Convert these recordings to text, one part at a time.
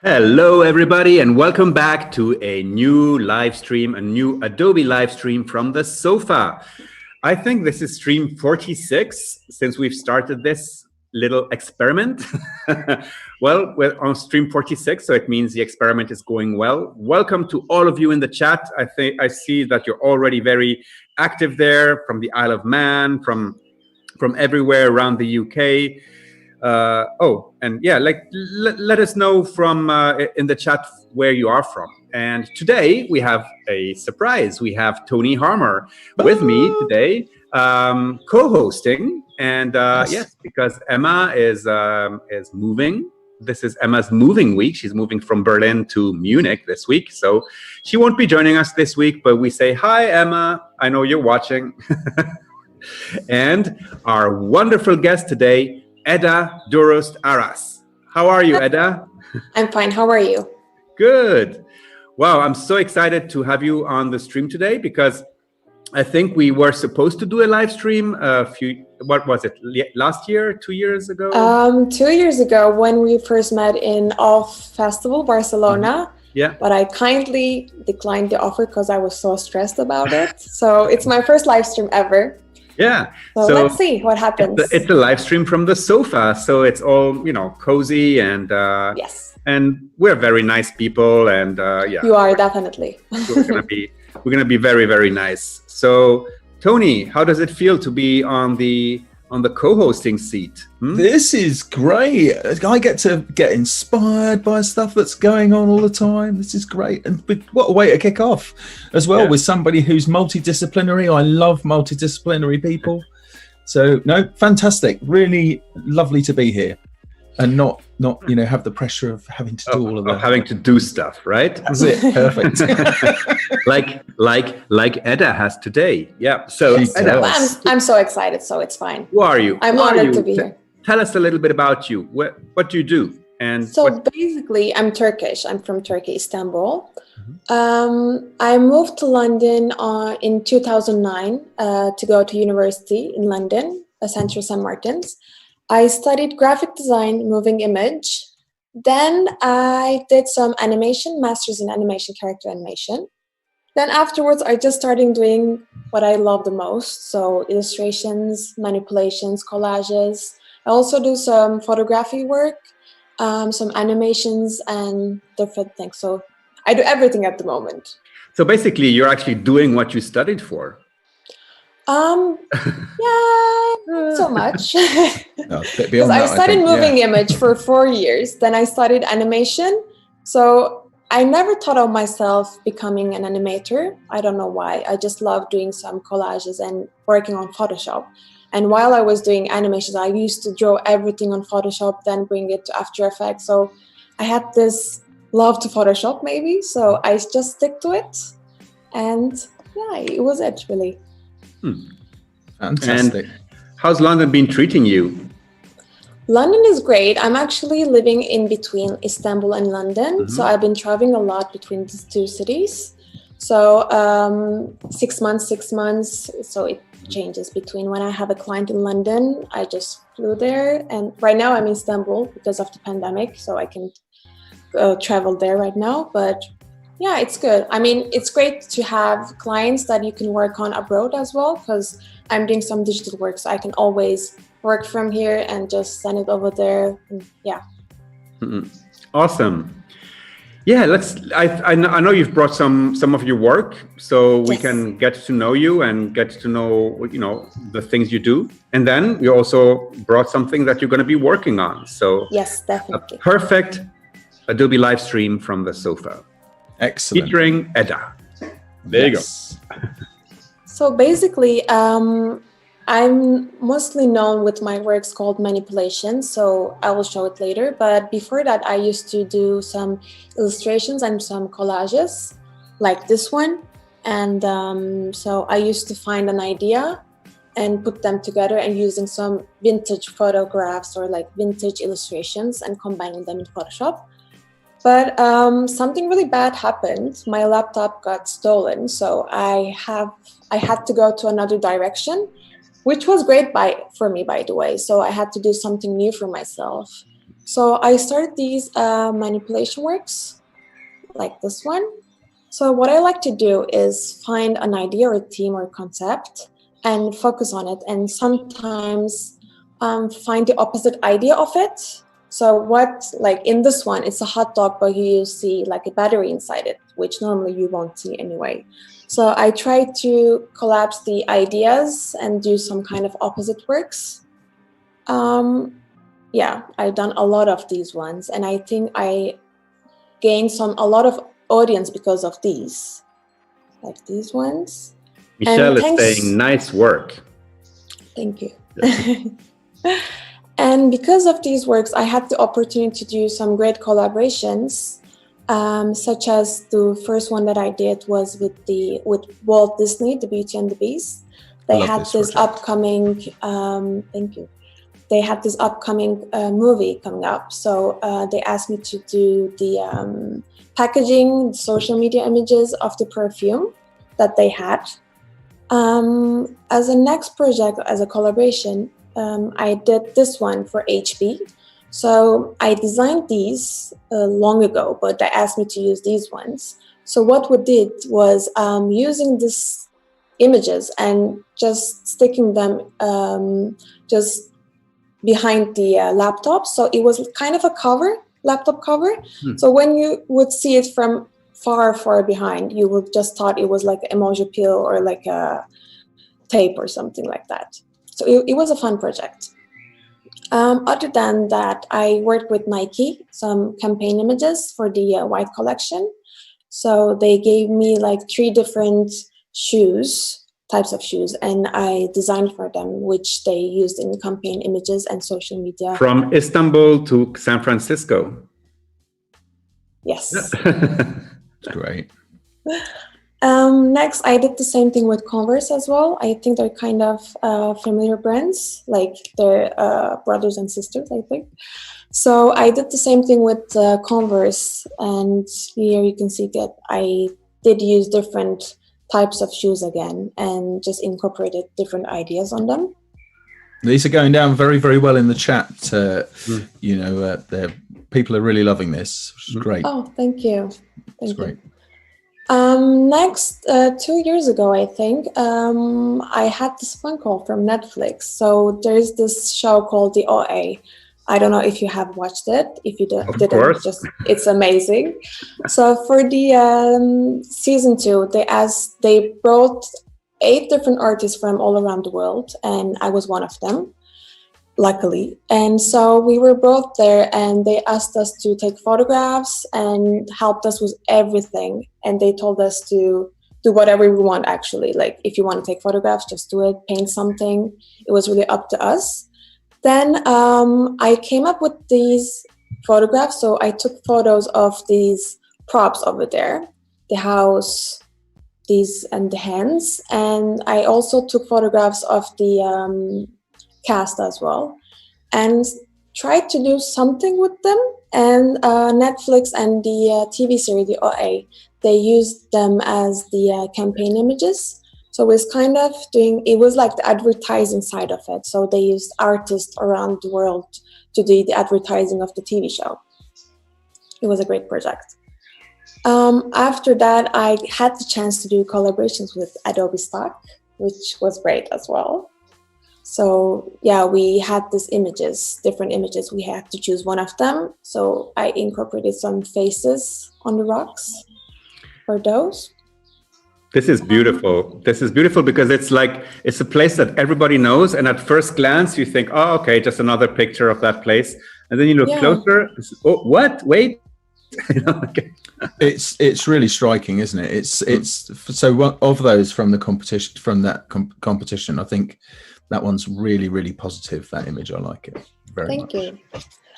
Hello, everybody, and welcome back to a new live stream, a new Adobe live stream from the sofa. I think this is stream 46 since we've started this little experiment. Well, we're on stream 46, so it means the experiment is going well. Welcome to all of you in the chat. I see that you're already very active there from the Isle of Man, from everywhere around the UK. And yeah, let us know from in the chat where you are from. And today we have a surprise. We have Tony Harmer with me today, co-hosting. And yes, because Emma is moving. This is Emma's moving week. She's moving from Berlin to Munich this week, so she won't be joining us this week. But we say hi, Emma. I know you're watching. And our wonderful guest today, Eda Durust Aras. How are you, Eda? I'm fine. How are you? Good. Wow, I'm so excited to have you on the stream today because I think we were supposed to do a live stream what was it, last year, 2 years ago? 2 years ago when we first met in Off Festival, Barcelona. Yeah. But I kindly declined the offer because I was so stressed about it. So it's my first live stream ever. Yeah. So let's see what happens. It's a live stream from the sofa, so it's all, cozy and yes. And we're very nice people, and yeah. You are definitely. we're gonna be very, very nice. So, Tony, how does it feel to be on the co-hosting seat? This is great. I get to get inspired by stuff that's going on all the time. This is great. And what a way to kick off as well, with somebody who's multidisciplinary. I love multidisciplinary people. So no, fantastic. Really lovely to be here and not have the pressure of having to do all of that. Having to do stuff, right? That's it. Perfect. like Eda has today. Yeah. So Eda, I'm so excited, so it's fine. Who are you? I'm honored to be here. Tell us a little bit about you. What do you do? And basically, I'm Turkish. I'm from Turkey, Istanbul. I moved to London in 2009 to go to university in London, Central St. Martin's. I studied graphic design, moving image. Then I did some animation, masters in animation, character animation. Then afterwards, I just started doing what I love the most. So illustrations, manipulations, collages. I also do some photography work, some animations and different things. So I do everything at the moment. So basically, you're actually doing what you studied for. Yeah, not so much. No, because I studied moving image for 4 years. Then I studied animation. So I never thought of myself becoming an animator. I don't know why. I just love doing some collages and working on Photoshop. And while I was doing animations, I used to draw everything on Photoshop, then bring it to After Effects. So I had this love to Photoshop maybe. So I just stick to it. And yeah, it was it really. Fantastic. And how's London been treating you? London is great. I'm actually living in between Istanbul and London. So I've been traveling a lot between these two cities. So 6 months. So it changes between when I have a client in London, I just flew there. And right now I'm in Istanbul because of the pandemic. So I can travel there right now. But yeah, it's good. I mean, it's great to have clients that you can work on abroad as well, because I'm doing some digital work, so I can always work from here and just send it over there. And yeah. Awesome. Yeah, I know you've brought some of your work, so we can get to know you and get to know the things you do, and then you also brought something that you're going to be working on. So yes, definitely. A perfect Adobe live stream from the sofa. Excellent. Featuring Eda. There you go. So basically, I'm mostly known with my works called manipulation, so I will show it later. But before that, I used to do some illustrations and some collages, like this one. And so I used to find an idea and put them together and using some vintage photographs or like vintage illustrations and combining them in Photoshop. But something really bad happened. My laptop got stolen, so I had to go to another direction, which was great for me, by the way. So I had to do something new for myself. So I started these manipulation works, like this one. So what I like to do is find an idea or theme or concept and focus on it, and sometimes find the opposite idea of it. So like in this one, it's a hot dog, but you see like a battery inside it, which normally you won't see anyway. So I try to collapse the ideas and do some kind of opposite works. Yeah, I've done a lot of these ones, and I think I gained a lot of audience because of these, like these ones. Michelle is saying nice work. Thank you. And because of these works, I had the opportunity to do some great collaborations, such as the first one that I did was with Walt Disney, The Beauty and the Beast. They had this upcoming, thank you. They had this upcoming movie coming up. So they asked me to do the packaging, social media images of the perfume that they had. As a next project, as a collaboration, I did this one for HP. So I designed these long ago, but they asked me to use these ones. So what we did was using these images and just sticking them just behind the laptop. So it was kind of a cover, laptop cover. So when you would see it from far behind, you would just thought it was like an emoji peel or like a tape or something like that. So it was a fun project. Other than that, I worked with Nike, some campaign images for the white collection. So they gave me like 3 different types of shoes, and I designed for them, which they used in campaign images and social media. From Istanbul to San Francisco. Yes. That's great. Next, I did the same thing with Converse as well. I think they're kind of familiar brands, like they're brothers and sisters, I think. So I did the same thing with Converse, and here you can see that I did use different types of shoes again and just incorporated different ideas on them. These are going down very, very well in the chat. You know, people are really loving this, which is great. Oh, thank you. That's great. Next, 2 years ago, I think, I had this phone call from Netflix. So there's this show called The OA. I don't know if you have watched it. If you didn't, it's amazing. So for the season 2, they brought 8 different artists from all around the world, and I was one of them, luckily. And so we were both there, and they asked us to take photographs and helped us with everything. And they told us to do whatever we want, actually. Like, if you want to take photographs, just do it, paint something. It was really up to us. Then I came up with these photographs. So I took photos of these props over there, the house, these and the hands. And I also took photographs of the cast as well, and tried to do something with them. And Netflix and the TV series, the OA, they used them as the campaign images. So it was kind of it was like the advertising side of it. So they used artists around the world to do the advertising of the TV show. It was a great project. After that, I had the chance to do collaborations with Adobe Stock, which was great as well. So yeah, we had these images, different images. We had to choose one of them. So I incorporated some faces on the rocks for those. This is beautiful. This is beautiful because it's a place that everybody knows. And at first glance, you think, oh, okay, just another picture of that place. And then you look closer. Oh, what? Wait. It's really striking, isn't it? It's so of those from the competition, from that competition, I think that one's really, really positive. That image, I like it very much. Thank you.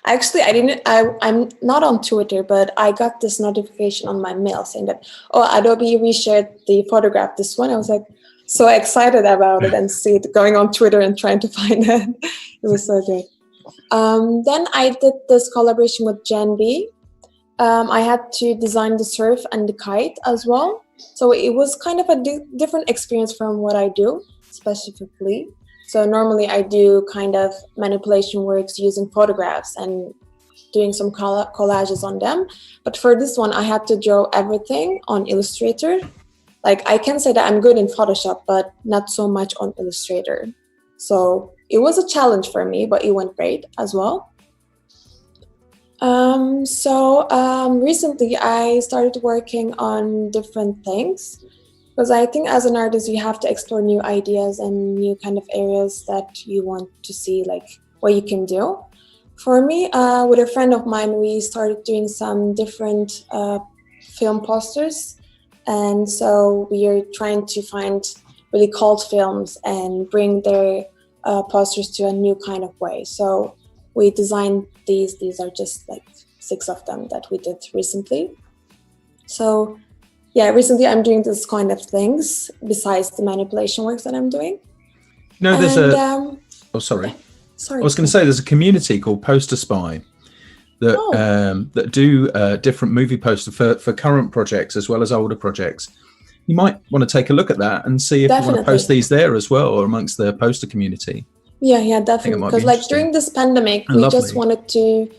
Actually, I'm not on Twitter, but I got this notification on my mail saying that, oh, Adobe reshared the photograph, this one. I was like so excited about it and see it going on Twitter and trying to find it. It was so great. Then I did this collaboration with Gen B. I had to design the surf and the kite as well. So it was kind of a different experience from what I do specifically. So normally I do kind of manipulation works using photographs and doing some collages on them. But for this one, I had to draw everything on Illustrator. Like, I can say that I'm good in Photoshop, but not so much on Illustrator. So it was a challenge for me, but it went great as well. Recently I started working on different things, because I think as an artist, you have to explore new ideas and new kind of areas that you want to see, like what you can do. For me, with a friend of mine, we started doing some different film posters. And so we are trying to find really cult films and bring their posters to a new kind of way. So we designed these. These are just like 6 of them that we did recently. So yeah, recently I'm doing this kind of things besides the manipulation works that I'm doing. No, there's sorry. Sorry. I was going to say there's a community called Poster Spy that do different movie posters for current projects as well as older projects. You might want to take a look at that and see if you want to post these there as well, or amongst the poster community. Yeah, definitely. Because like during this pandemic, we just wanted to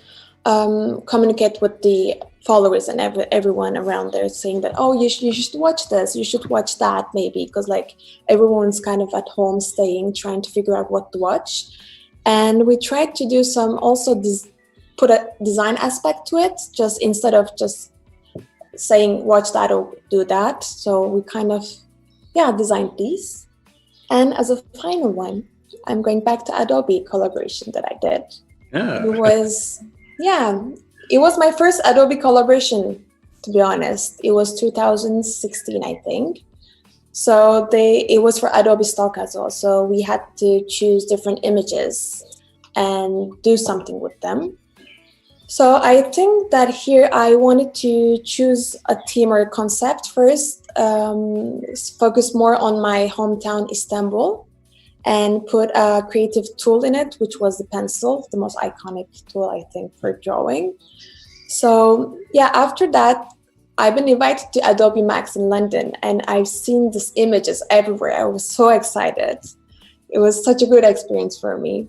communicate with the followers and everyone around there, saying that, oh, you should watch this, you should watch that, maybe, because like everyone's kind of at home staying, trying to figure out what to watch. And we tried to do some also put a design aspect to it, just instead of just saying watch that or do that. So we kind of designed these. And as a final one, I'm going back to Adobe collaboration that I did. It was my first Adobe collaboration, to be honest. It was 2016, I think. So it was for Adobe stock as well. So we had to choose different images and do something with them. So I think that here I wanted to choose a theme or a concept first, focus more on my hometown, Istanbul, and put a creative tool in it, which was the pencil, the most iconic tool, I think, for drawing. So yeah, after that, I've been invited to Adobe Max in London, and I've seen these images everywhere. I was so excited. It was such a good experience for me.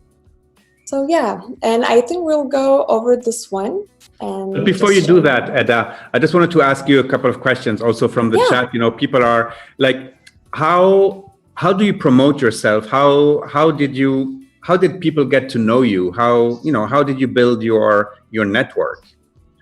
So yeah, and I think we'll go over this one. And but before you do that, Eda, I just wanted to ask you a couple of questions also from the chat. You know, people are like, how do you promote yourself? How did people get to know you? How did you build your network?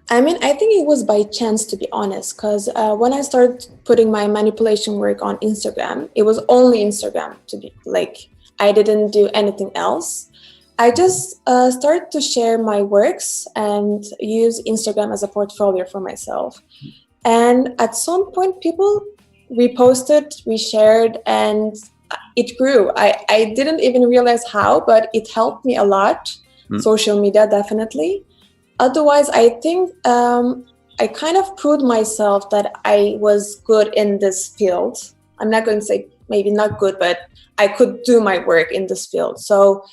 I mean, I think it was by chance, to be honest, because when I started putting my manipulation work on Instagram, it was only Instagram, to be like, I didn't do anything else. I just started to share my works and use Instagram as a portfolio for myself. And at some point, people reposted, reshared, and it grew. I didn't even realize how, but it helped me a lot. Social media, definitely. Otherwise, I think I kind of proved myself that I was good in this field. I'm not going to say maybe not good, but I could do my work in this field. So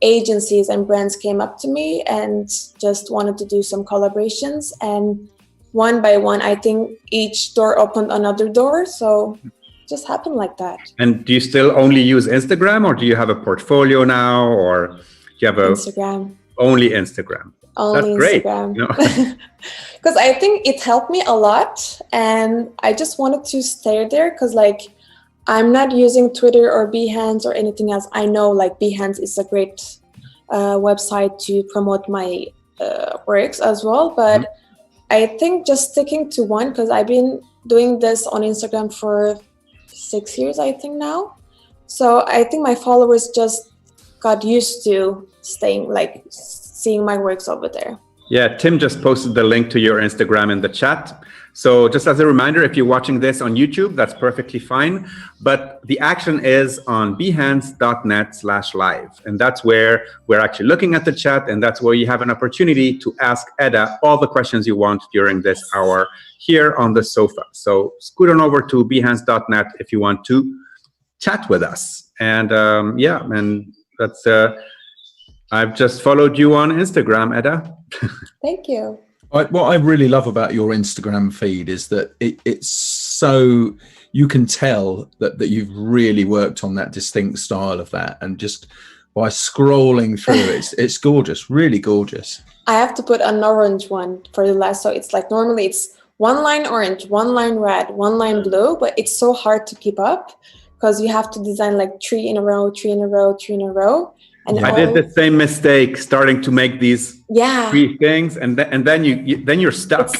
agencies and brands came up to me and just wanted to do some collaborations. And one by one, I think each door opened another door. So it just happened like that. And do you still only use Instagram, or do you have a portfolio now, or do you have Instagram? Only Instagram. Only That's great. Instagram. Because I think it helped me a lot, and I just wanted to stay there because like I'm not using Twitter or Behance or anything else. I know like Behance is a great website to promote my works as well, but I think just sticking to one, because I've been doing this on Instagram for 6 years, I think now. So I think my followers just got used to seeing my works over there. Yeah, Tim just posted the link to your Instagram in the chat. So just as a reminder, if you're watching this on YouTube, that's perfectly fine. But the action is on behance.net/live. And that's where we're actually looking at the chat. And that's where you have an opportunity to ask Eda all the questions you want during this hour here on the sofa. So scoot on over to behance.net if you want to chat with us. And and that's... I've just followed you on Instagram, Eda. Thank you. What I really love about your Instagram feed is that it's so, you can tell that you've really worked on that distinct style of that, and just by scrolling through. It's gorgeous, really gorgeous. I have to put an orange one for the last, so it's like normally it's one line orange, one line red, one line blue, but it's so hard to keep up because you have to design like 3 in a row, 3 in a row, 3 in a row. And I did the same mistake, starting to make these 3 things, and then you're stuck.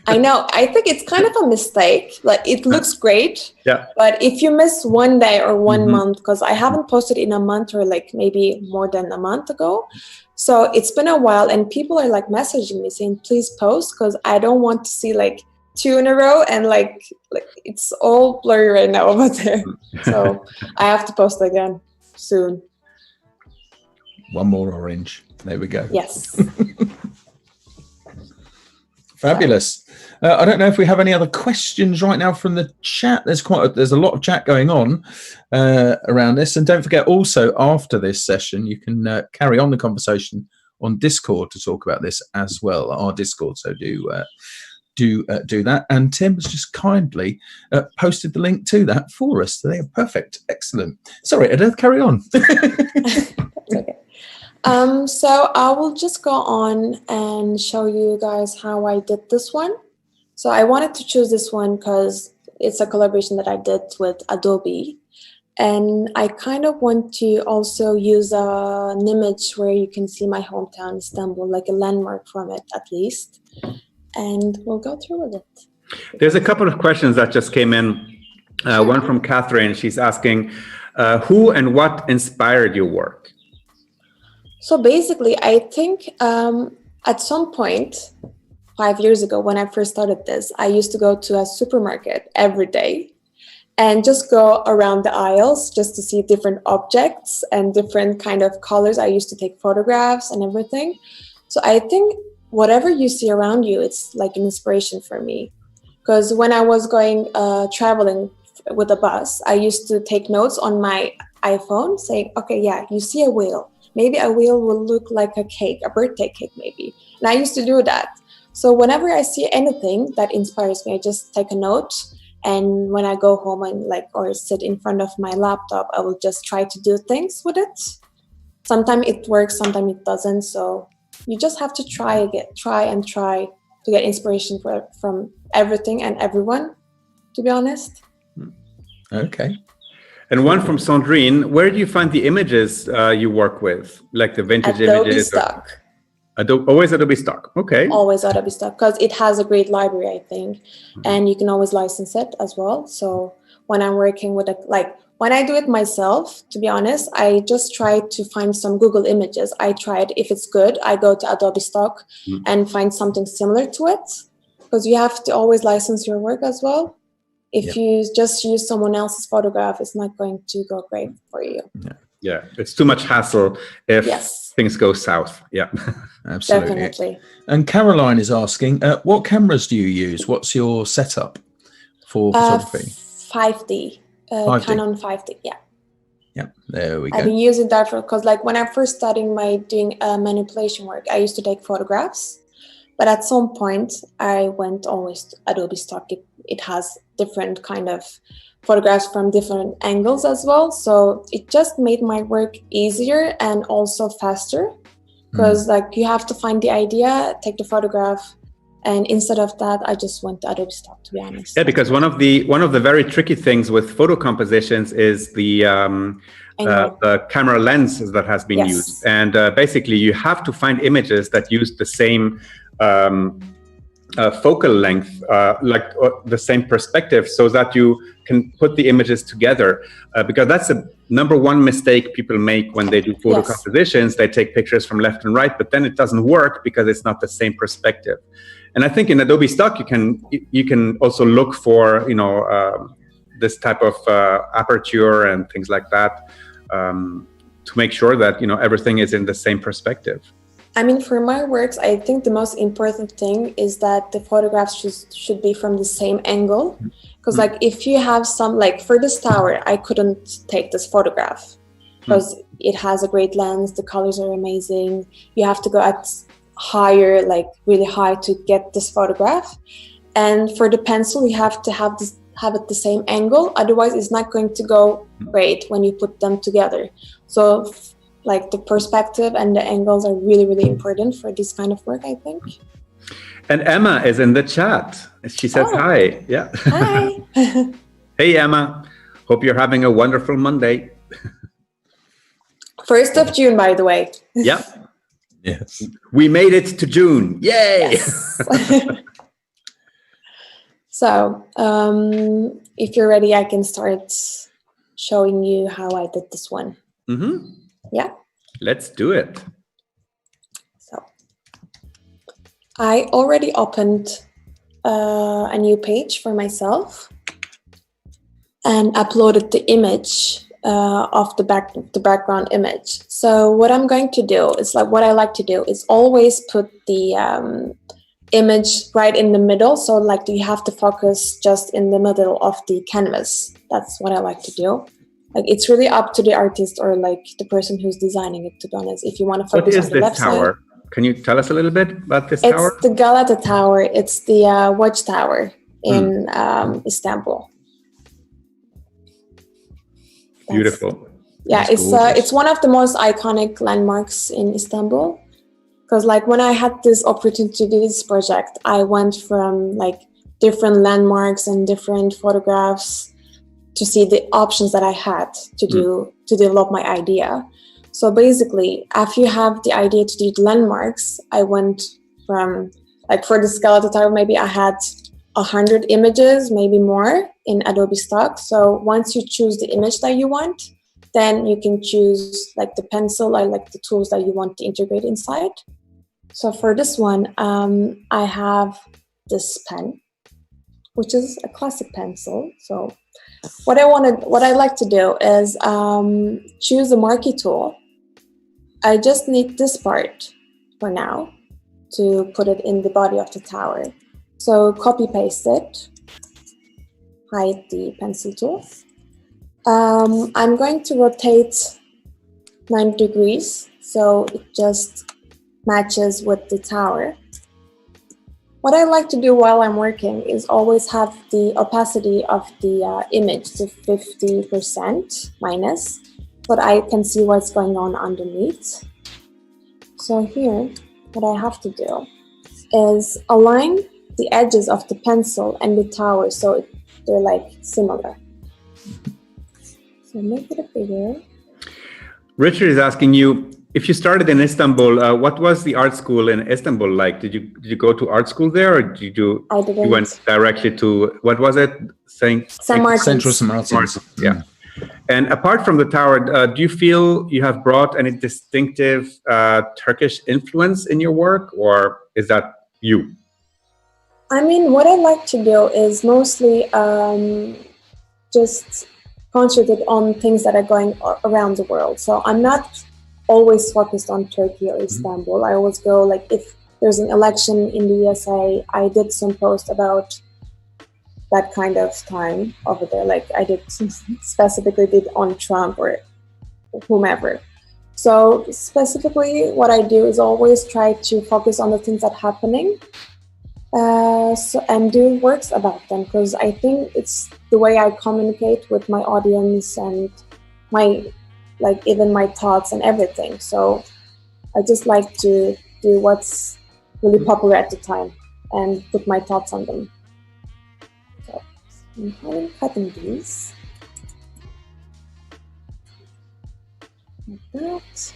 I know. I think it's kind of a mistake. Like it looks great, but if you miss one day or one month, because I haven't posted in a month or like maybe more than a month ago, so it's been a while, and people are like messaging me saying, "Please post," because I don't want to see like 2 in a row and like it's all blurry right now over there. So I have to post again soon. One more orange. There we go. Yes. Fabulous. I don't know if we have any other questions right now from the chat. There's a lot of chat going on around this, and don't forget also after this session you can carry on the conversation on Discord to talk about this as well. Our Discord, so do that. And Tim has just kindly posted the link to that for us. So they are perfect, excellent. Sorry, Eda, carry on. That's okay. So I will just go on and show you guys how I did this one. So I wanted to choose this one because it's a collaboration that I did with Adobe. And I kind of want to also use an image where you can see my hometown, Istanbul, like a landmark from it at least. And we'll go through with it. There's a couple of questions that just came in. One from Catherine. She's asking, who and what inspired your work? So basically, I think at some point, 5 years ago, when I first started this, I used to go to a supermarket every day and just go around the aisles just to see different objects and different kind of colors. I used to take photographs and everything. So I think whatever you see around you, it's like an inspiration for me. Because when I was going traveling with a bus, I used to take notes on my iPhone saying, okay, yeah, you see a wheel. Maybe a wheel will look like a cake, a birthday cake maybe. And I used to do that. So whenever I see anything that inspires me, I just take a note. And when I go home and or sit in front of my laptop, I will just try to do things with it. Sometimes it works, sometimes it doesn't. So you just have to try to get inspiration from everything and everyone, to be honest. Okay. And one from Sandrine, where do you find the images you work with? Like the vintage images? Stock. Always Adobe Stock. Okay. Always Adobe Stock, because it has a great library, I think. And you can always license it as well. So when I'm working with when I do it myself, to be honest, I just try to find some Google images. I tried, if it's good, I go to Adobe Stock and find something similar to it, because you have to always license your work as well. If you just use someone else's photograph, it's not going to go great for you. Yeah, it's too much hassle if things go south. Yeah, absolutely. Definitely. And Caroline is asking, what cameras do you use? What's your setup for photography? 5D. 5D. Canon 5D, yeah. Yeah, there we go. I've been using that because when I first started doing manipulation work, I used to take photographs. But at some point, I went always to Adobe Stock. It has different kind of photographs from different angles as well. So it just made my work easier and also faster. Because you have to find the idea, take the photograph. And instead of that, I just went to Adobe Stock, to be honest. Yeah, because one of the very tricky things with photo compositions is the camera lens that has been used. And basically, you have to find images that use the same focal length, the same perspective, so that you can put the images together. Because that's the number one mistake people make when they do photo compositions. They take pictures from left and right, but then it doesn't work because it's not the same perspective. And I think in Adobe Stock you can also look for this type of aperture and things like that to make sure that everything is in the same perspective. I mean, for my works, I think the most important thing is that the photographs should be from the same angle. Because if you have some, for this tower, I couldn't take this photograph because it has a great lens. The colors are amazing. You have to go at higher, really high to get this photograph. And for the pencil, you have to have it the same angle. Otherwise, it's not going to go great when you put them together. So like the perspective and the angles are really, really important for this kind of work, I think. And Emma is in the chat. She says hi. Yeah. Hi. Hey, Emma. Hope you're having a wonderful Monday. 1st of June, by the way. Yeah. Yes. We made it to June. Yay. Yes. So if you're ready, I can start showing you how I did this one. Mm-hmm. Yeah. Let's do it. So I already opened a new page for myself and uploaded the image of the background image. So what I'm going to do is what I like to do is always put the image right in the middle. So like you have to focus just in the middle of the canvas. That's what I like to do. Like it's really up to the artist or like the person who's designing it, to be honest. If you want to focus on the left side. What is this tower? Can you tell us a little bit about this tower? It's the Galata Tower. It's the watchtower in Istanbul. Beautiful. Yeah, it's one of the most iconic landmarks in Istanbul. Because like when I had this opportunity to do this project, I went from like different landmarks and different photographs to see the options that I had to do to develop my idea. So basically, after you have the idea to do the landmarks, I went from like for the Galata Tower, maybe I had 100 images, maybe more in Adobe stock. So once you choose the image that you want, then you can choose like the pencil or like the tools that you want to integrate inside. So for this one, I have this pen, which is a classic pencil. So what I like to do is choose a marquee tool. I just need this part for now to put it in the body of the tower. So copy paste it, hide the pencil tool. I'm going to rotate 90 degrees so it just matches with the tower. What I like to do while I'm working is always have the opacity of the image to 50% minus, so that I can see what's going on underneath. So here, what I have to do is align the edges of the pencil and the tower so they're like similar. So make it a bigger. Richard is asking you, if you started in Istanbul, what was the art school in Istanbul like? Did you go to art school there, or did you? I didn't. You went directly to, what was it? St. Martin's. Central St. Martin's. Yeah. And apart from the tower, do you feel you have brought any distinctive Turkish influence in your work, or is that you? I mean, what I like to do is mostly just concentrate on things that are going around the world. So I'm not always focused on Turkey or Istanbul. I always go, like, if there's an election in the USA, I did some post about that kind of time over there. Like I did specifically did on Trump or whomever. So specifically what I do is always try to focus on the things that are happening and do works about them, because I think it's the way I communicate with my audience and my, like, even my thoughts and everything. So I just like to do what's really popular at the time and put my thoughts on them. So I'm cutting these like that.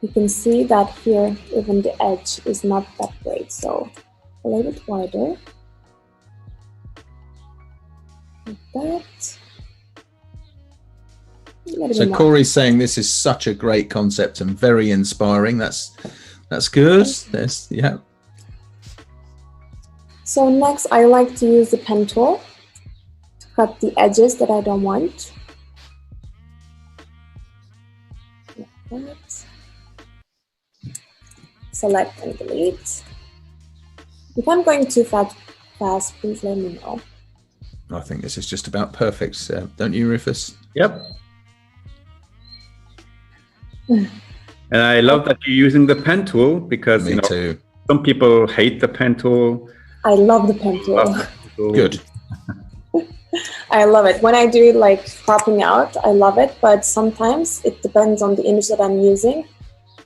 You can see that here even the edge is not that great, so a little bit wider like that. So Corey's saying this is such a great concept and very inspiring. That's good. Yeah. So next, I like to use the pen tool to cut the edges that I don't want. Like that. Select and delete. If I'm going too fast, please let me know. I think this is just about perfect, don't you, Rufus? Yep. And I love that you're using the pen tool, because Me too. Some people hate the pen tool. I love the pen tool. Good. I love it. When I do like cropping out, I love it. But sometimes it depends on the image that I'm using.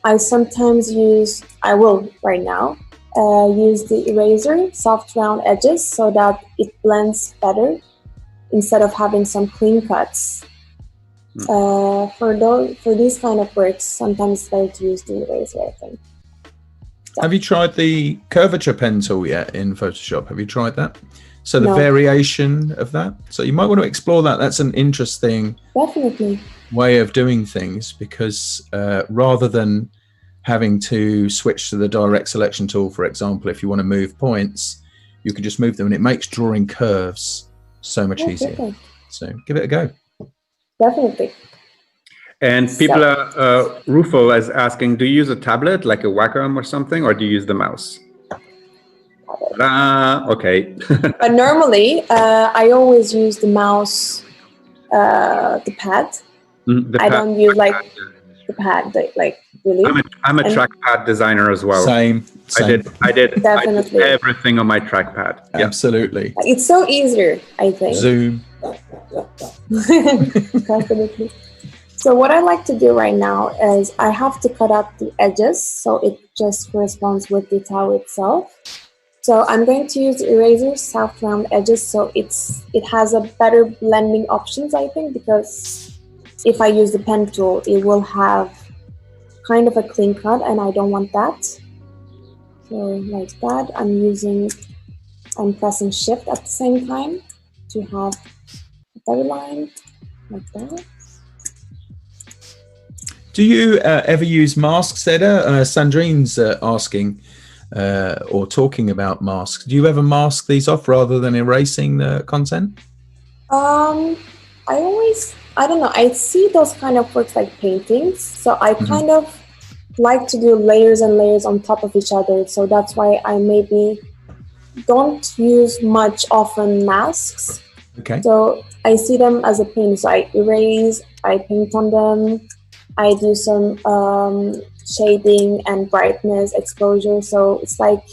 I sometimes use, I will right now, use the eraser, soft round edges so that it blends better instead of having some clean cuts. For these kind of works, sometimes it's better to use the eraser, I think. So. Have you tried the curvature pen tool yet in Photoshop? Have you tried that? So the No. variation of that. So you might want to explore that. That's an interesting Definitely way of doing things, because rather than having to switch to the direct selection tool, for example, if you want to move points, you can just move them, and it makes drawing curves so much easier. Perfect. So give it a go. Definitely. And people are, Rufo is asking, do you use a tablet like a Wacom or something, or do you use the mouse? Okay. But normally, I always use the mouse, the pad. I don't use like the pad, like really. I'm a trackpad designer as well. Same. I did Definitely everything on my trackpad. Absolutely. It's so easier, I think. Zoom. Definitely. So what I like to do right now is I have to cut out the edges so it just corresponds with the towel itself. So I'm going to use the eraser, soft round edges, so it has a better blending options, I think, because if I use the pen tool, it will have kind of a clean cut, and I don't want that. So like that, I'm pressing shift at the same time to have a better line, like that. Do you ever use masks, Eda? Sandrine's asking or talking about masks. Do you ever mask these off rather than erasing the content? I don't know. I see those kind of works like paintings. So I kind of like to do layers and layers on top of each other. So that's why I maybe don't use much often masks. Okay. So I see them as a paint. So I erase, I paint on them. I do some shading and brightness, exposure. So it's like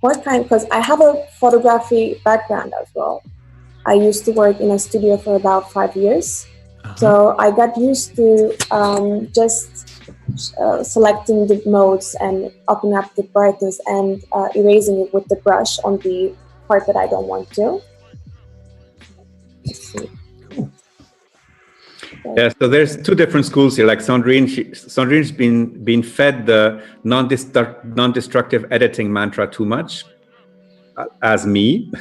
what kind, because I have a photography background as well. I used to work in a studio for about 5 years. So I got used to just selecting the modes and upping up the brightness and erasing it with the brush on the part that I don't want to. Let's see. Yeah, so there's two different schools here. Like Sandrine's been fed the non-destructive editing mantra too much, as me.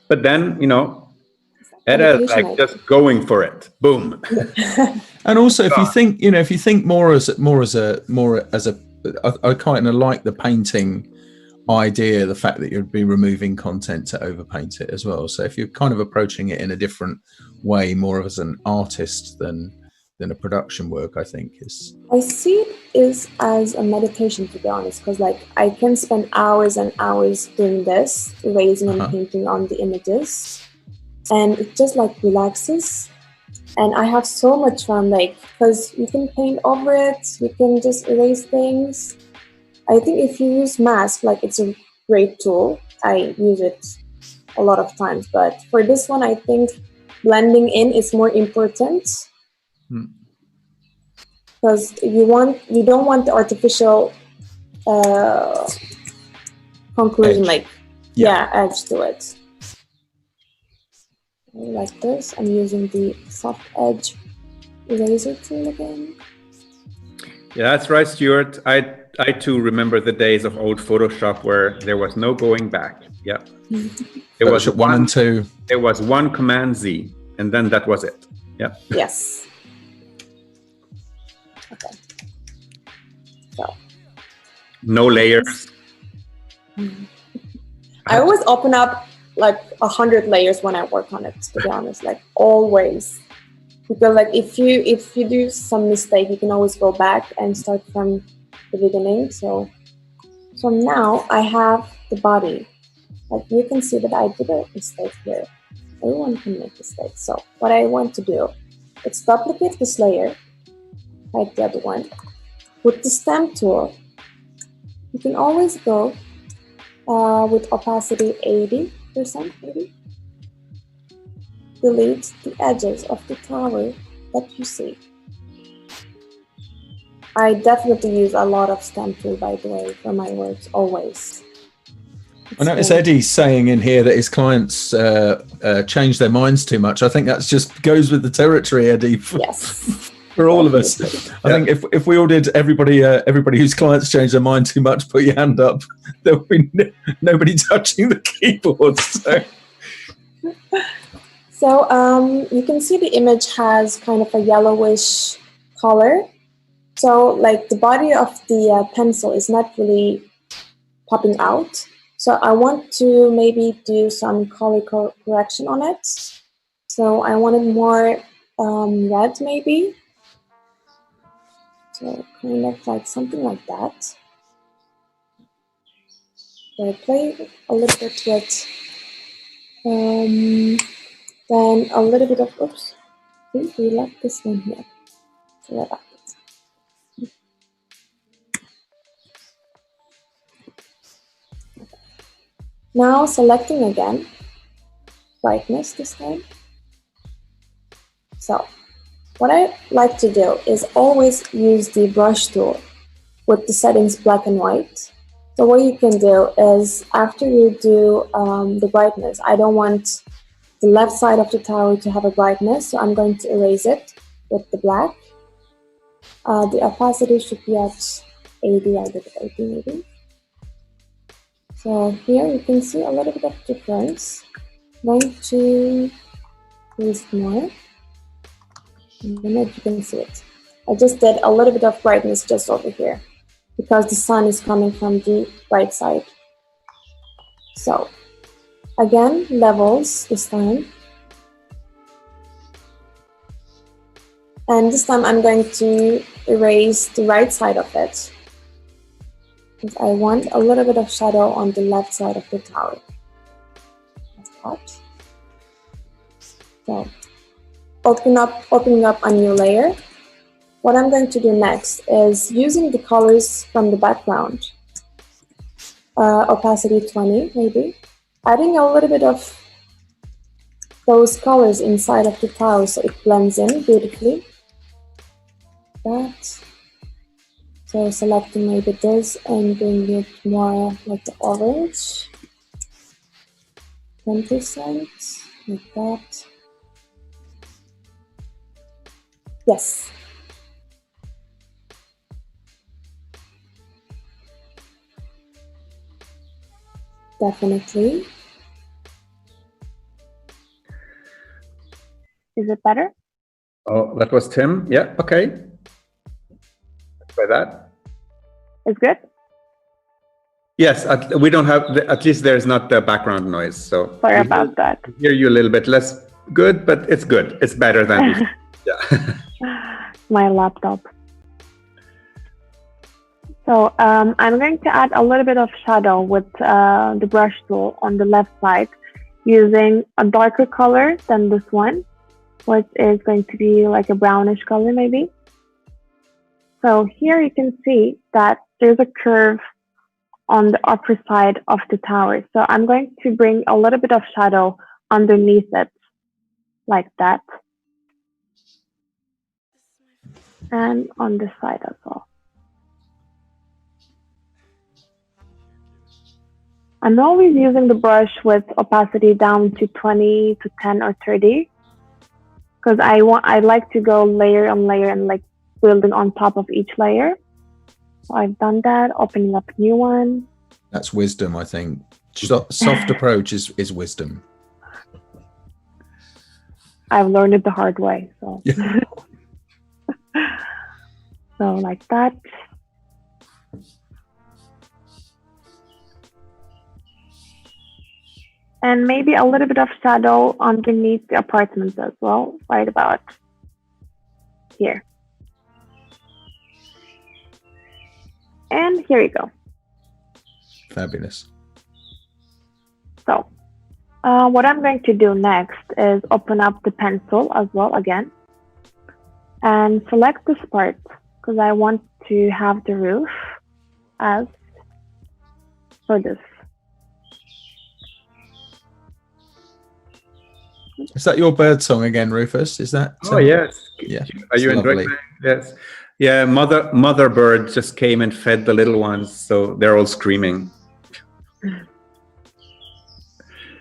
But then, you know, Eda is like just going for it. Boom. And also, if you think, you know, if you think more as a, I kind of like the painting idea, the fact that you'd be removing content to overpaint it as well. So if you're kind of approaching it in a different way, more as an artist than a production work, I think is. I see it is as a meditation, to be honest, because like I can spend hours and hours doing this, erasing and painting on the images, and it just like relaxes. And I have so much fun, like, because you can paint over it, you can just erase things. I think if you use mask, like it's a great tool. I use it a lot of times, but for this one, I think blending in is more important. Because you don't want the artificial conclusion, edge. Like edge to it. Like this, I'm using the soft edge eraser tool again. Yeah, that's right, Stuart. I too remember the days of old Photoshop where there was no going back. Yeah, it was 1 and 2. It was one Command Z, and then that was it. Yeah. Yes. Okay. So. No layers. I always open up like 100 layers when I work on it, to be honest, like always. Because like if you do some mistake, you can always go back and start from the beginning. So now I have the body. Like you can see that I did a mistake here. Everyone can make mistakes. So what I want to do is duplicate this layer, like the other one. With the stamp tool, you can always go with opacity 80% maybe. Delete the edges of the tower that you see. I definitely use a lot of stamp tool, by the way, for my works, always. I notice Eddie's saying in here that his clients change their minds too much. I think that just goes with the territory, Eddie. Yes. For all of us. I think if we all did, everybody whose clients change their mind too much, put your hand up. There would be nobody touching the keyboard. So you can see the image has kind of a yellowish color. So like the body of the pencil is not really popping out. So I want to maybe do some color correction on it. So I wanted more red maybe. So kind of like something like that. So I play a little bit with then a little bit of, oops, I think we left this one here. So I left it. Now selecting again, brightness this time. So what I like to do is always use the brush tool with the settings black and white. So what you can do is after you do the brightness, I don't want the left side of the tower to have a brightness, so I'm going to erase it with the black. The opacity should be at 80, I did 80 maybe. So here you can see a little bit of difference. I'm going to use more. I don't know if you can see it. I just did a little bit of brightness just over here because the sun is coming from the right side. So again, levels this time. And this time I'm going to erase the right side of it, because I want a little bit of shadow on the left side of the tower. Like that. So opening up a new layer. What I'm going to do next is using the colors from the background, opacity 20 maybe, adding a little bit of those colors inside of the tower so it blends in beautifully. That. So selecting maybe this and bring it more like the orange, 10%, like that. Yes. Definitely. Is it better? Oh, that was Tim. Yeah, okay. By that. It's good? Yes, we don't have, at least there's not the background noise. So sorry about that. Hear you a little bit less good, but it's good. It's better than before. Yeah. My laptop. So I'm going to add a little bit of shadow with the brush tool on the left side using a darker color than this one, which is going to be like a brownish color maybe. So here you can see that there's a curve on the upper side of the tower. So I'm going to bring a little bit of shadow underneath it, like that. And on this side as well. I'm always using the brush with opacity down to 20 to 10 or 30, because I like to go layer on layer and like building on top of each layer. So I've done that, opening up a new one. That's wisdom, I think. Soft approach is wisdom. I've learned it the hard way. So, yeah. So like that. And maybe a little bit of shadow underneath the apartments as well, right about here. And here you go. Fabulous. So what I'm going to do next is open up the pencil as well again and select this part because I want to have the roof as for this. Is that your bird song again, Rufus? Is that? Oh, yes. Yeah. Are you enjoying that? Yes. Yeah, mother bird just came and fed the little ones, so they're all screaming.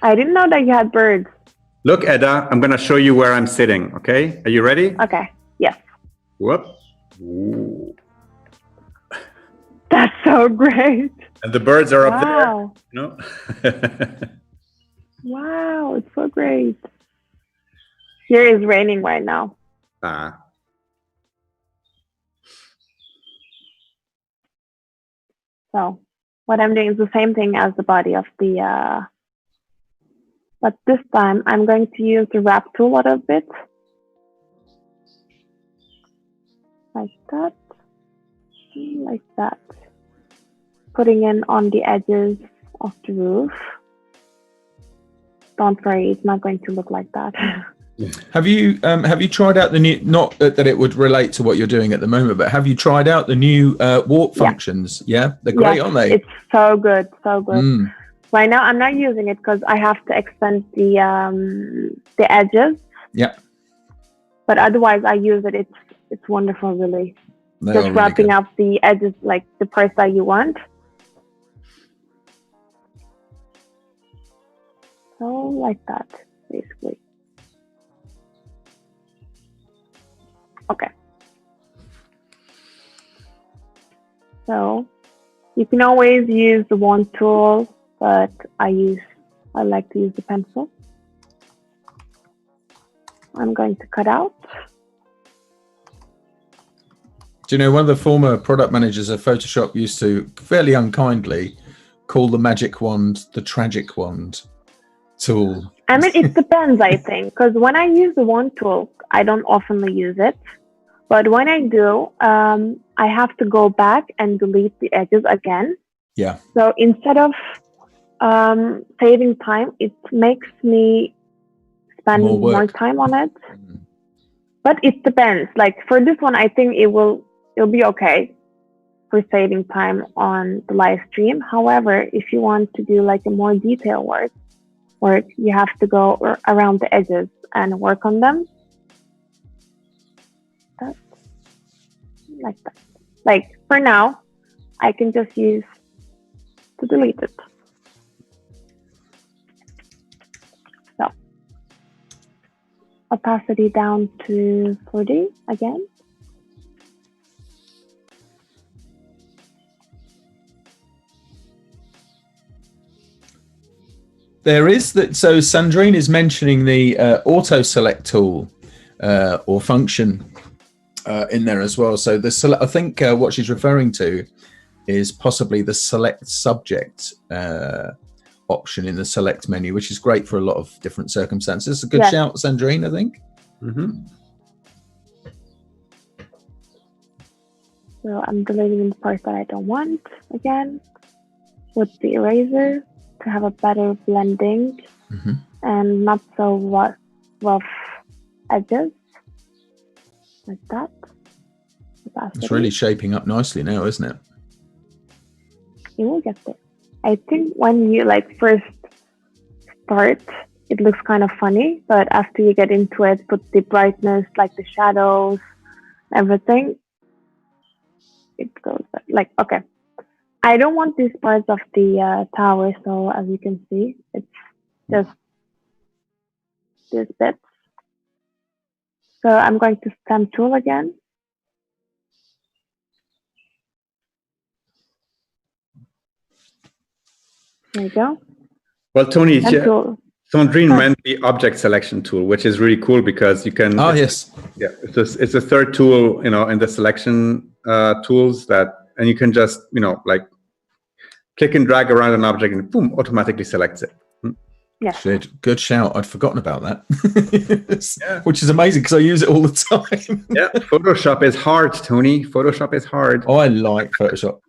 I didn't know that you had birds. Look, Eda, I'm going to show you where I'm sitting, okay? Are you ready? Okay, yes. Whoop. Ooh. That's so great. And the birds are up there. Wow. You know? Wow, it's so great. Here is raining right now. Ah. So what I'm doing is the same thing as the body of the, but this time I'm going to use the wrap tool a little bit. Like that, like that. Putting in on the edges of the roof. Don't worry, it's not going to look like that. Have you tried out the new, not that it would relate to what you're doing at the moment, but have you tried out the new warp functions? Yeah, they're great, aren't they? It's so good, so good. Right now I'm not using it because I have to extend the edges. Yeah. But otherwise I use it. It's wonderful, really. Just wrapping up the edges, like the parts that you want. So like that, basically. Okay. So you can always use the wand tool, but I like to use the pencil. I'm going to cut out. Do you know, one of the former product managers of Photoshop used to fairly unkindly call the magic wand the tragic wand tool? I mean, it depends, I think, because when I use the wand tool, I don't often use it. But when I do, I have to go back and delete the edges again. Yeah. So instead of saving time, it makes me spend more time on it. But it depends. Like for this one, I think it'll be okay for saving time on the live stream. However, if you want to do like a more detailed work, you have to go around the edges and work on them. That's like that. Like for now, I can just use to delete it. So opacity down to 40 again. There is that. So Sandrine is mentioning the auto select tool or function in there as well. So the I think what she's referring to is possibly the select subject option in the select menu, which is great for a lot of different circumstances. A good shout, Sandrine, I think. So I'm deleting the parts that I don't want again with the eraser to have a better blending and not so rough edges, like that. It's really shaping up nicely now, isn't it? You will get there. I think when you like first start, it looks kind of funny, but after you get into it, put the brightness, like the shadows, everything, it goes like, okay. I don't want these parts of the tower, so as you can see, it's just this bit. So I'm going to stem tool again. There you go. Well, Tony, Sandrine meant the object selection tool, which is really cool because you can. Oh, yes. Yeah, it's a third tool, you know, in the selection tools and you can just, you know, like click and drag around an object and boom, automatically selects it. Yes. Good shout. I'd forgotten about that, which is amazing because I use it all the time. Yeah, Photoshop is hard, Tony. Photoshop is hard. Oh, I like Photoshop.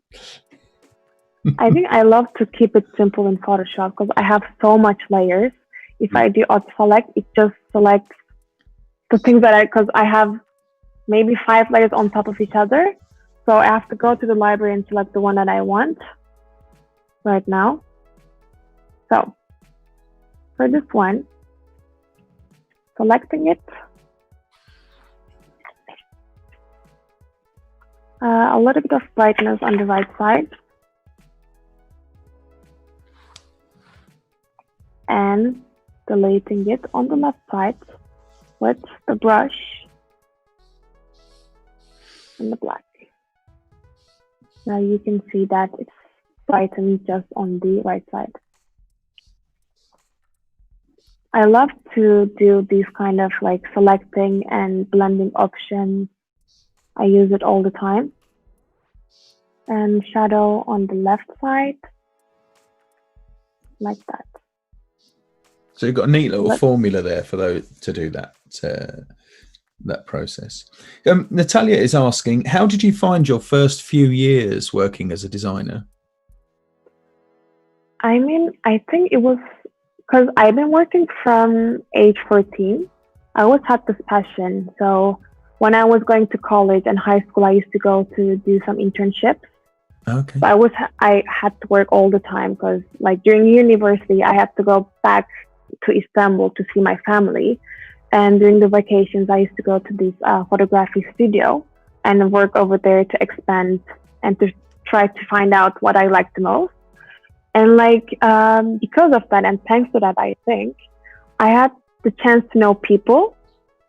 I think I love to keep it simple in Photoshop because I have so much layers. If I do auto select, it just selects the things that because I have maybe 5 layers on top of each other. So I have to go to the library and select the one that I want right now. So for this one, selecting it. A little bit of brightness on the right side. And deleting it on the left side with the brush and the black. Now you can see that it's brightened just on the right side. I love to do these kind of like selecting and blending options. I use it all the time. And shadow on the left side, like that. So you've got a neat little formula there for those to do that that process. Natalia is asking, how did you find your first few years working as a designer? I mean, I think it was because I've been working from age 14. I always had this passion. So when I was going to college and high school, I used to go to do some internships. Okay. So I had to work all the time because like during university, I had to go back to Istanbul to see my family. And during the vacations, I used to go to this photography studio and work over there to expand and to try to find out what I liked the most. And like, because of that, and thanks to that, I think, I had the chance to know people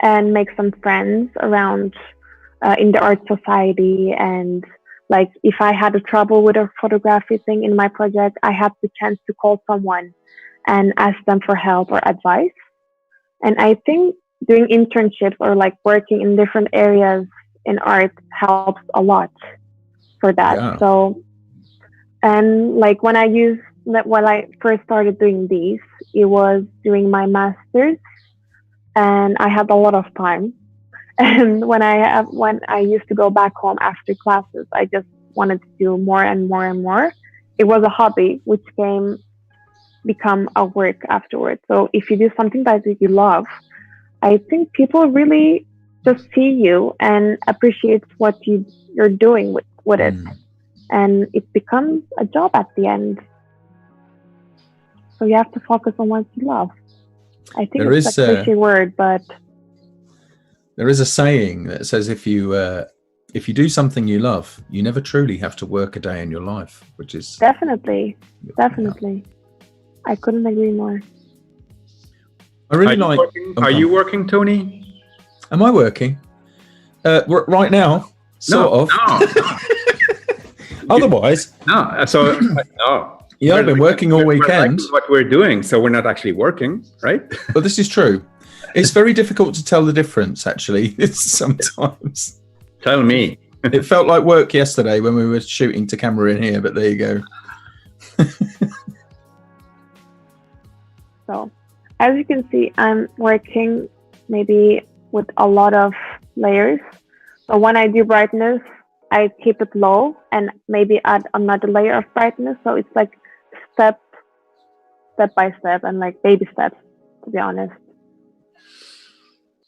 and make some friends around in the art society. And like, if I had a trouble with a photography thing in my project, I had the chance to call someone and ask them for help or advice. And I think doing internships or like working in different areas in art helps a lot for that. Yeah. So, and like when I first started doing these, it was during my master's and I had a lot of time. And when I used to go back home after classes, I just wanted to do more and more and more. It was a hobby, which become a work afterwards. So if you do something that you love, I think people really just see you and appreciate what you're doing with it. And it becomes a job at the end. So you have to focus on what you love. I think it's a cliche word, but there is a saying that says if you do something you love, you never truly have to work a day in your life, which is definitely. Yeah. I couldn't agree more. I really like. Are you working, Tony? Am I working? Right now, sort of. No. Otherwise, no. So no. Yeah, I've been working all weekend. What we're doing, so we're not actually working, right? Well, this is true. It's very difficult to tell the difference, actually. Sometimes. Tell me. It felt like work yesterday when we were shooting to camera in here, but there you go. So, as you can see, I'm working maybe with a lot of layers. So when I do brightness, I keep it low and maybe add another layer of brightness. So it's like step by step and like baby steps, to be honest.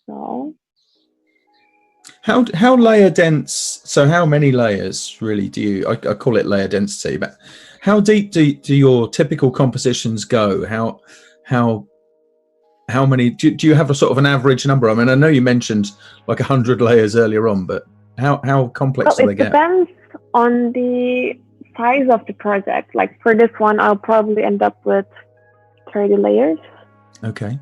So how layer dense? So how many layers really do you? I call it layer density, but how deep do your typical compositions go? How many? Do you have a sort of an average number? I mean, I know you mentioned like 100 layers earlier on, but how complex do they get? It depends on the size of the project. Like for this one, I'll probably end up with 30 layers. Okay.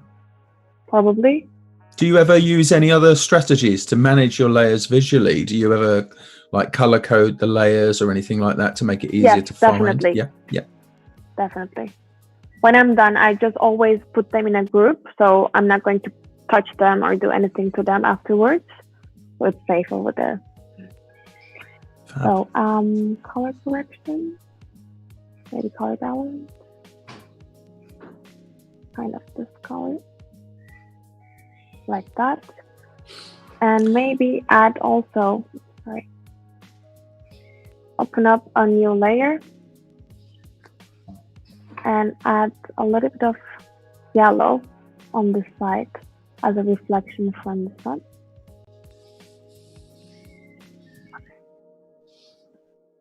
Probably. Do you ever use any other strategies to manage your layers visually? Do you ever like color code the layers or anything like that to make it easier to find? Definitely. Yeah. Definitely. When I'm done, I just always put them in a group. So I'm not going to touch them or do anything to them afterwards. So it's safe over there. So color correction, maybe color balance, kind of this color, like that. And maybe add also, open up a new layer and add a little bit of yellow on this side as a reflection from the sun.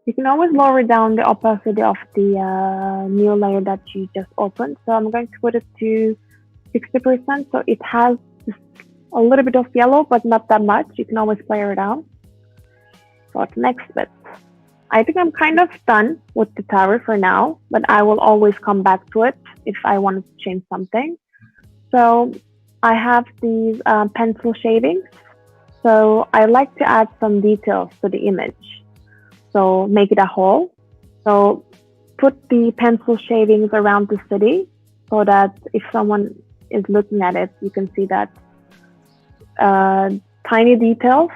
You can always lower down the opacity of the new layer that you just opened. So I'm going to put it to 60%. So it has Just a little bit of yellow, but not that much. You can always play around. So next bit. I think I'm kind of done with the tower for now, but I will always come back to it if I wanted to change something. So I have these pencil shavings. So I like to add some details to the image. So make it a whole. So put the pencil shavings around the city so that if someone is looking at it, you can see that tiny details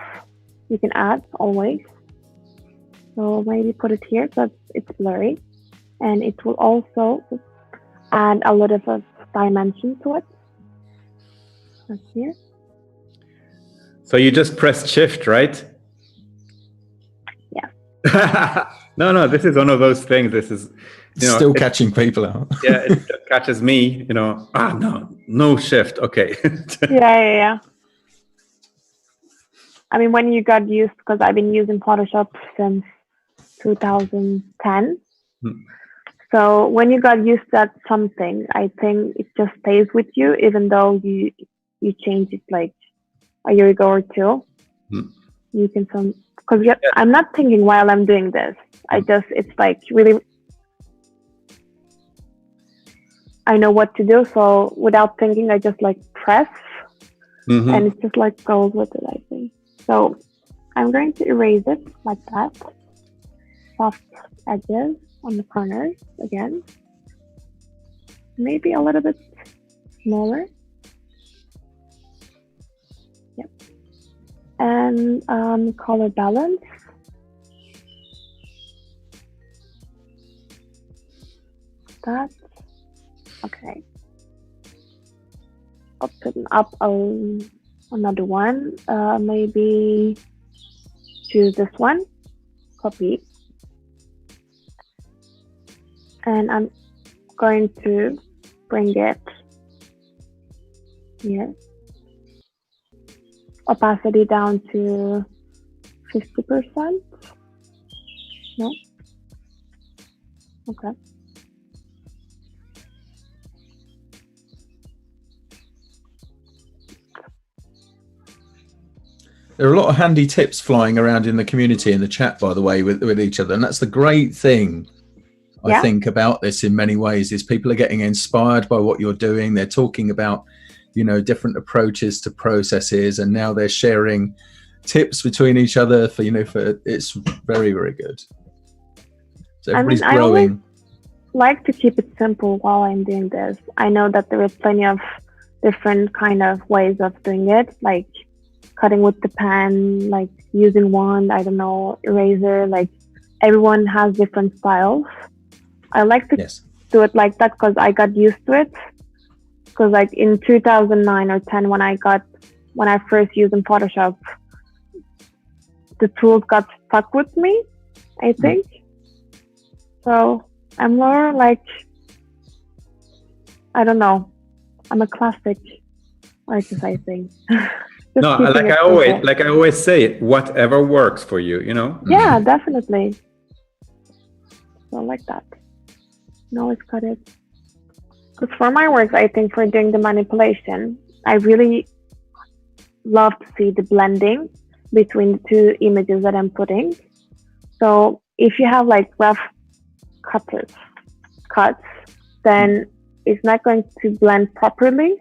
you can add always. So maybe put it here so it's blurry. And it will also add a little bit of dimension to it. That's here. So you just press shift, right? Yeah. No, this is one of those things. This is, still catching people out. Yeah, it catches me, no shift. Okay. Yeah. I mean, when you got used, because I've been using Photoshop since 2010. So when you got used to something, I think it just stays with you, even though you change it like a year ago or two. You can because I'm not thinking while I'm doing this. It's like really, I know what to do. So without thinking, I just like press, and it just like goes with it, I think. So I'm going to erase it like that. Soft edges on the corners again. Maybe a little bit smaller. Yep. And color balance. That. Okay. Open up another one. Maybe choose this one. Copy. And I'm going to bring it here. Opacity down to 50%. No? Okay. There are a lot of handy tips flying around in the community, in the chat, by the way, with each other. And that's the great thing, I think, about this in many ways, is people are getting inspired by what you're doing. They're talking about, different approaches to processes, and now they're sharing tips between each other for it's very, very good. So everybody's growing. I always like to keep it simple while I'm doing this. I know that there are plenty of different kind of ways of doing it, like cutting with the pen, like using wand, I don't know, eraser, like everyone has different styles. I like to do it like that because I got used to it. Because like in 2009 or 10, when I first used in Photoshop, the tools got stuck with me, I think. So I'm more like, I don't know, I'm a classic artist, I think. No, like I always say, whatever works for you, Yeah, definitely. So like that. And always cut it. Because for my work, I think for doing the manipulation, I really love to see the blending between the two images that I'm putting. So if you have like rough cuts, then it's not going to blend properly.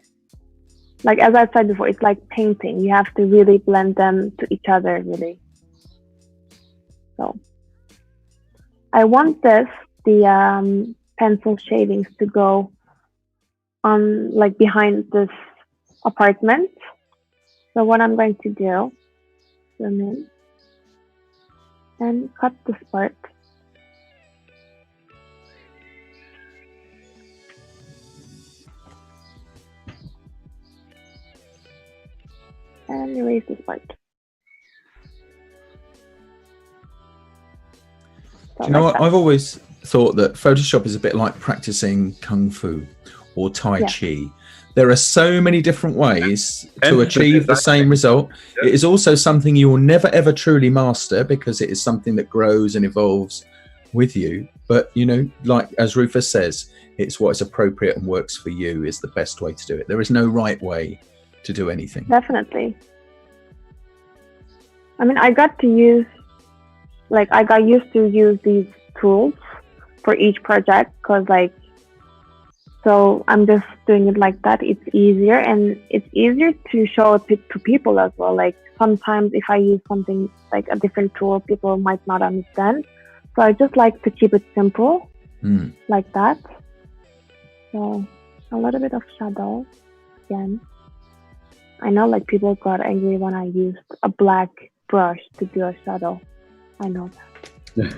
Like as I said before, it's like painting. You have to really blend them to each other, really. So I want the pencil shavings to go on like behind this apartment. So what I'm going to do, zoom in and cut this part. And erase this part. So you know what? I've always thought that Photoshop is a bit like practicing Kung Fu or Tai Chi. There are so many different ways to achieve the same result. It is also something you will never, ever truly master because it is something that grows and evolves with you. But, like as Rufus says, it's what is appropriate and works for you is the best way to do it. There is no right way to do anything. Definitely. I mean, I got used to use these tools for each project because so I'm just doing it like that. It's easier, and it's easier to show it to people as well. Like sometimes if I use something like a different tool, people might not understand. So I just like to keep it simple like that. So a little bit of shadow again. I know like people got angry when I used a black brush to do a shadow. I know that.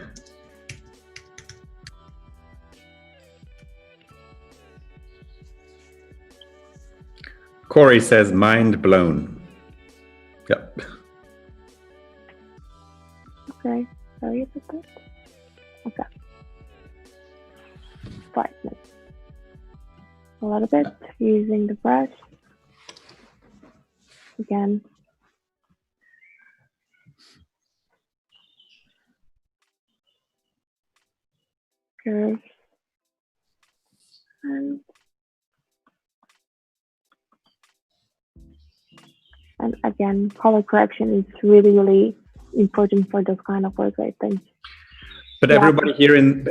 Corey says, mind blown. Yep. Okay, sorry about that. Okay. Brightness. A little bit using the brush. Again. Curves. And again, color correction is really, really important for this kind of work, I think. But everybody here in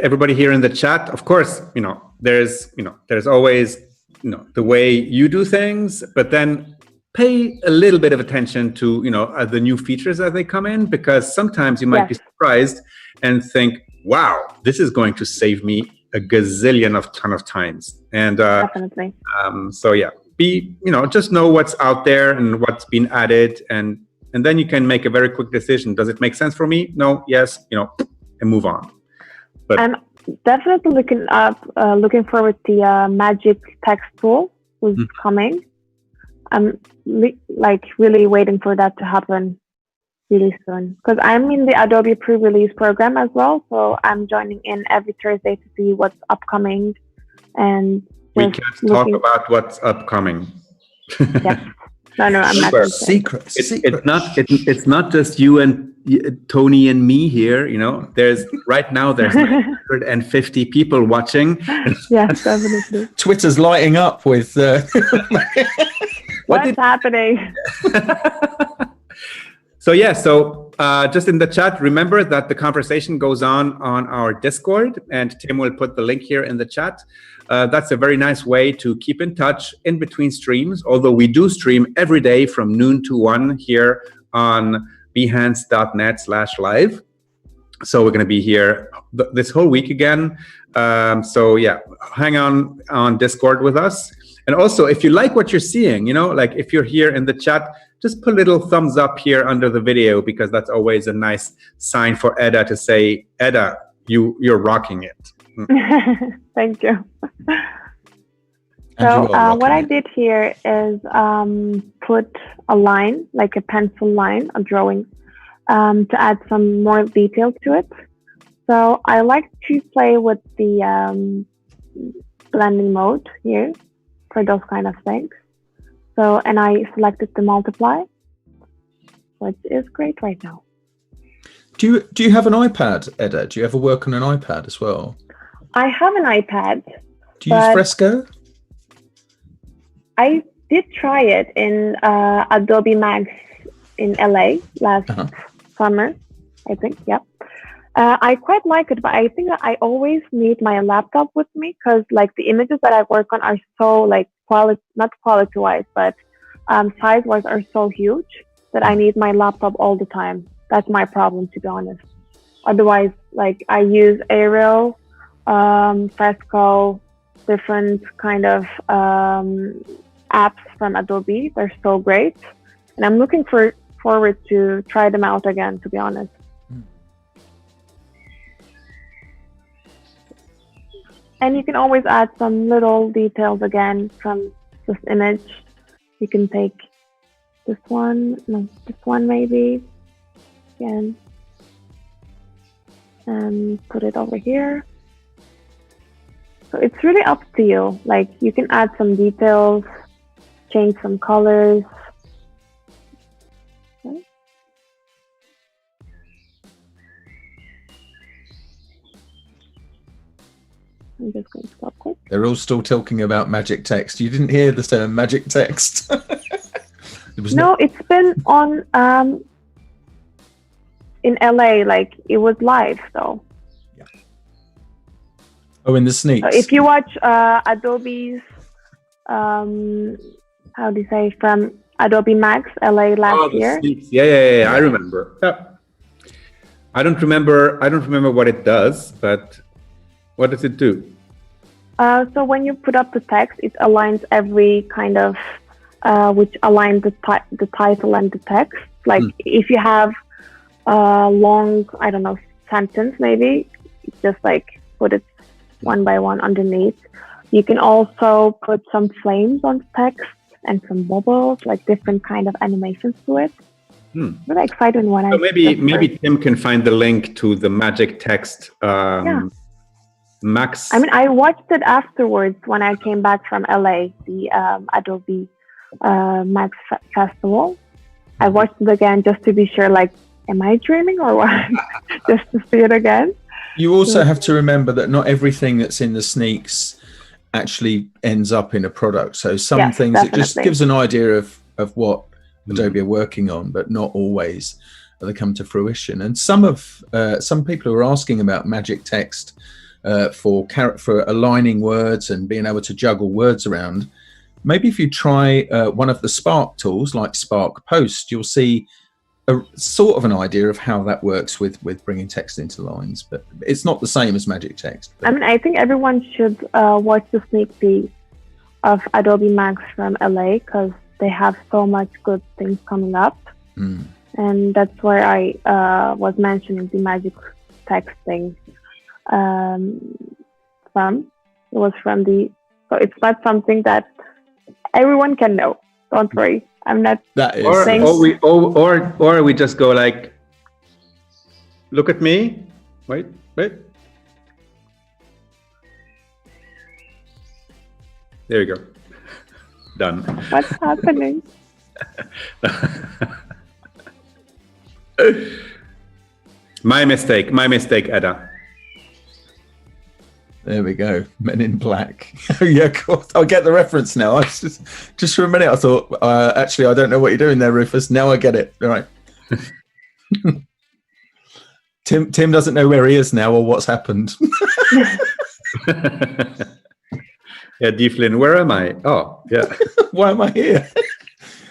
the chat, of course, there's always, the way you do things, but then pay a little bit of attention to, the new features as they come in, because sometimes you might be surprised and think, wow, this is going to save me a gazillion ton of times. And definitely. So yeah, just know what's out there and what's been added, and then you can make a very quick decision. Does it make sense for me? No, yes, and move on. But I'm definitely looking forward to the magic text tool who's coming. I'm really waiting for that to happen really soon, because I'm in the Adobe pre-release program as well, so I'm joining in every Thursday to see what's upcoming. And we can't talk about what's upcoming. Yes. No, I'm not. Secrets. It's not just you and Tony and me here. There's 950 people watching. Yes, definitely. Twitter's lighting up with. What's happening? So just in the chat, remember that the conversation goes on our Discord, and Tim will put the link here in the chat. That's a very nice way to keep in touch in between streams, although we do stream every day from noon to 1 here on behance.net/live. So we're going to be here this whole week again. So yeah, hang on Discord with us. And also, if you like what you're seeing, like if you're here in the chat, just put a little thumbs up here under the video, because that's always a nice sign for Eda to say, Eda, you're rocking it. Thank you. So what I did here is put a line, like a pencil line, a drawing, to add some more detail to it. So I like to play with the blending mode here for those kind of things. So, and I selected the multiply, which is great right now. Do you have an iPad, Eda? Do you ever work on an iPad as well? I have an iPad. Do you use Fresco? I did try it in Adobe Max in LA last summer, I think. Yep. I quite like it, but I think that I always need my laptop with me, because like the images that I work on are so like not quality wise, but size wise are so huge that I need my laptop all the time. That's my problem, to be honest. Otherwise, like I use Arial, Fresco, different kind of apps from Adobe. They're so great, and I'm looking forward to try them out again, to be honest. And you can always add some little details again from this image. You can take this one maybe again, and put it over here. So it's really up to you. Like you can add some details, change some colors. Okay. I'm just going to stop quick. They're all still talking about magic text. You didn't hear the term magic text. No, it's been on in LA. Like it was live though. Yeah. Oh, in the sneaks. So if you watch Adobe's, how do you say, from Adobe Max LA last year? Sneaks. Yeah. I remember. Yeah. I don't remember what it does, but what does it do? So when you put up the text, it aligns every kind of which aligns the title and the text. Like if you have a long, I don't know, sentence, maybe just like put it one by one underneath. You can also put some flames on text and some bubbles, like different kind of animations to it. Really excited when I. So maybe Tim can find the link to the magic text. Max. I mean, I watched it afterwards when I came back from LA, the Adobe Max Festival. I watched it again just to be sure, like, am I dreaming or what? Just to see it again. You also have to remember that not everything that's in the sneaks actually ends up in a product. So some things, definitely. It just gives an idea of what Adobe are working on, but not always they come to fruition. And some people are asking about magic text for aligning words and being able to juggle words around. Maybe if you try one of the Spark tools like Spark Post, you'll see a sort of an idea of how that works with bringing text into lines, but it's not the same as magic text. I mean, I think everyone should watch the sneak peek of Adobe Max from LA because they have so much good things coming up. And that's where I was mentioning the magic text thing from. It was from so it's not something that everyone can know. Don't worry. I'm not that is saying... or we just go like, look at me. Wait. There you go. Done. What's happening? My mistake, Eda. There we go. Men in Black. Yeah, of course. I'll get the reference now. I just for a minute I thought, actually, I don't know what you're doing there, Rufus. Now I get it. All right. Tim doesn't know where he is now or what's happened. Yeah, Deflin, where am I? Oh, yeah. Why am I here?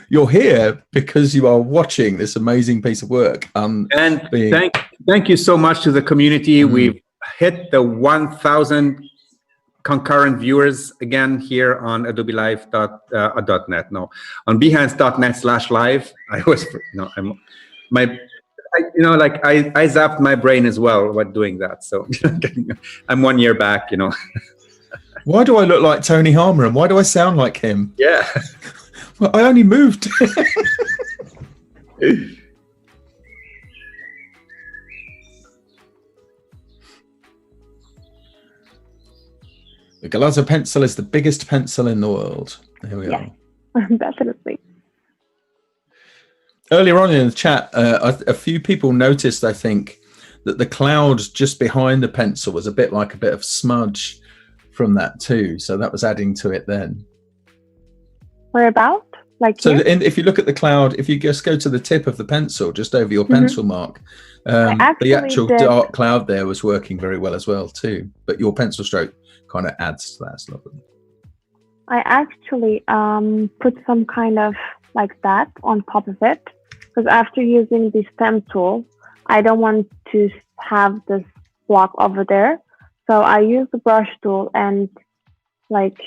You're here because you are watching this amazing piece of work. And thank you so much to the community. We've hit the 1,000 concurrent viewers again here on Adobe Live .net. No, on Behance.net/live. I was, I zapped my brain as well while doing that. So I'm 1 year back. Why do I look like Tony Harmer and why do I sound like him? Yeah. Well, I only moved. The Galazzo pencil is the biggest pencil in the world. There we are. Definitely. Earlier on in the chat, a few people noticed, I think, that the cloud just behind the pencil was a bit of smudge from that too. So that was adding to it then. Whereabout? Like so if you look at the cloud, if you just go to the tip of the pencil, just over your pencil mark, the actual dark cloud there was working very well as well too. But your pencil stroke kind of adds to that. It's lovely. I actually put some kind of like that on top of it because after using the stem tool, I don't want to have this block over there. So I use the brush tool and like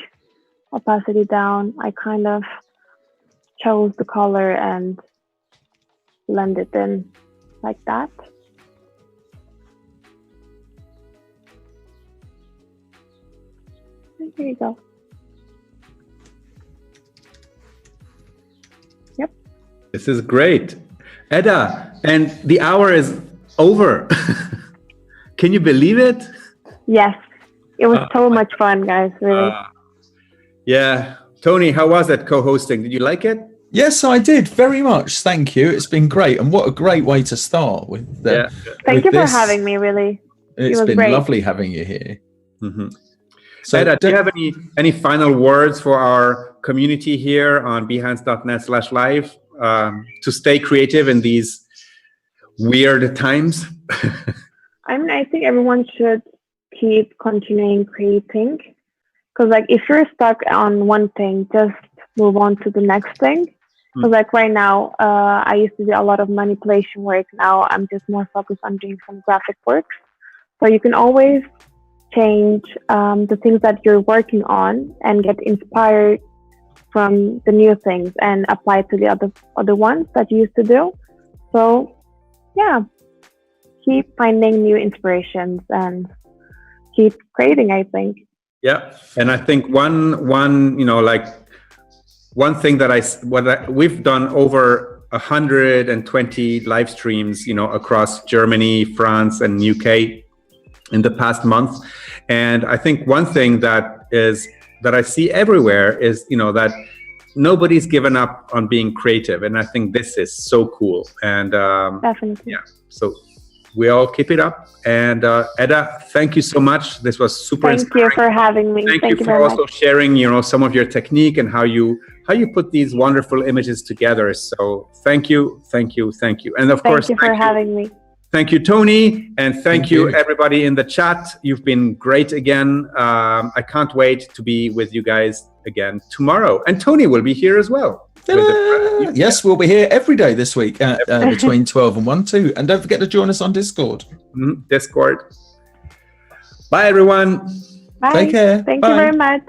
opacity down. I kind of chose the color and blend it in like that. Here you go. Yep. This is great. Eda, and the hour is over. Can you believe it? Yes. It was so much fun, guys, really. Yeah. Tony, how was it co-hosting? Did you like it? Yes, I did very much. Thank you. It's been great. And what a great way to start with. Thank you for having me, really. It's been great. Lovely having you here. Mm-hmm. So Eda, do you have any final words for our community here on Behance.net/live? to stay creative in these weird times? I mean, I think everyone should keep continuing creating, because like if you're stuck on one thing, just move on to the next thing. Because like right now, I used to do a lot of manipulation work. Now I'm just more focused on doing some graphic work. So you can always change the things that you're working on and get inspired from the new things and apply to the other ones that you used to do. So yeah, keep finding new inspirations and keep creating, I think. Yeah, and I think one you know, like one thing that we've done over 120 live streams, you know, across Germany, France, and UK in the past month. And I think one thing that I see everywhere is, you know, that nobody's given up on being creative. And I think this is so cool. And Definitely. yeah, so we all keep it up. And Eda, thank you so much. This was super inspiring. Thank you for having me. Thank you for also sharing, you know, some of your technique and how you put these wonderful images together. So thank you. And of course, thank you for having me. Thank you, Tony, and thank you everybody in the chat. You've been great again. I can't wait to be with you guys again tomorrow. And Tony will be here as well. Yes, we'll be here every day this week between 12 and 1 too. And don't forget to join us on Discord. Discord. Bye, everyone. Bye. Take care. Thank Bye. you very much.